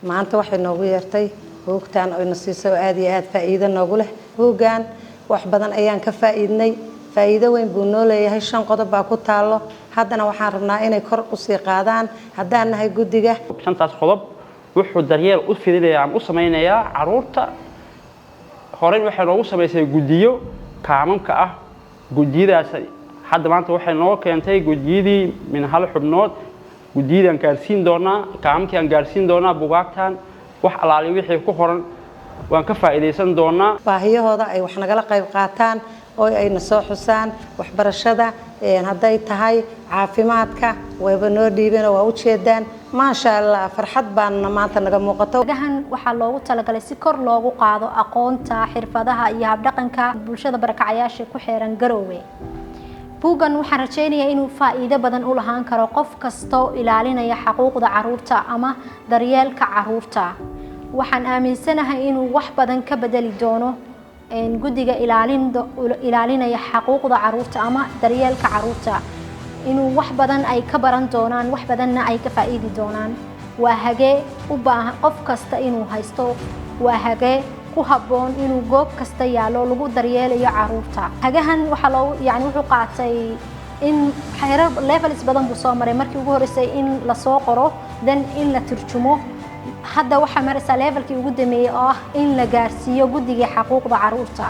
maanta waxay noogu yeertay hoogtaan oo nasiiso aad iyo aad faa'iido noogu leh hoogaan wax badan ayaan ka faa'iidnay faa'iido weyn buu noo leeyahay 5 qodob baa ku taalo haddana waxaan rabnaa inay kor u sii qaadaan haddaan nahay guddiga 5taas qodob wuxuu daryeel u fidinayaa u samaynayaa caruurta horey waxay noogu samaysay guddiyo kaamamka ah guddiyadaas hadda maanta waxay noo keentay guddiyadii min hal xubnood guddiyadan gaarsiin doonaa kaamamkii aan gaarsiin doonaa bugaagtan wax alaali wixii ku qoran waan ka faa'iideysan doonaa baahiyahooda ay wax nagala qayb qaataan oo ay na soo xusaan waxbarashada haday tahay caafimaadka wayba noo dhiibeen waa u jeedaan ma sha Allah farxad baan maanta naga muuqato gahan waxa loogu talagalay si kor loogu qaado aqoonta xirfadaha iyo hab dhaqanka bulshada barakacayaasha ku xeeran Garowe buugan waxaan rajaynayaa inuu faa'iido badan u lahaan karo qof kasto ilaalinaya xuquuqda caruurta ama daryeelka caruurta waxaan aaminsanahay inuu wax badan ka bedeli doono guddiga ilaalinaya xuquuqda caruurta ama daryeelka caruurta inuu wax badan ay ka baran doonaan wax badanna ay ka faa'iidi doonaan waa hage u baahan qof kasta inuu haysto waa hage ku haboon inuu goob kasta yaalo lagu daryeelayo caruurta hagahan waxa loo wuxuu qaatay in xeerar levels badan buu soo maray markii ugu horeysay in la soo qoro then in la turjumo hadda waxa maraysa levelkii ugu dambeeyay oo ah in la gaarsiiyo guddiga xuquuqda caruurta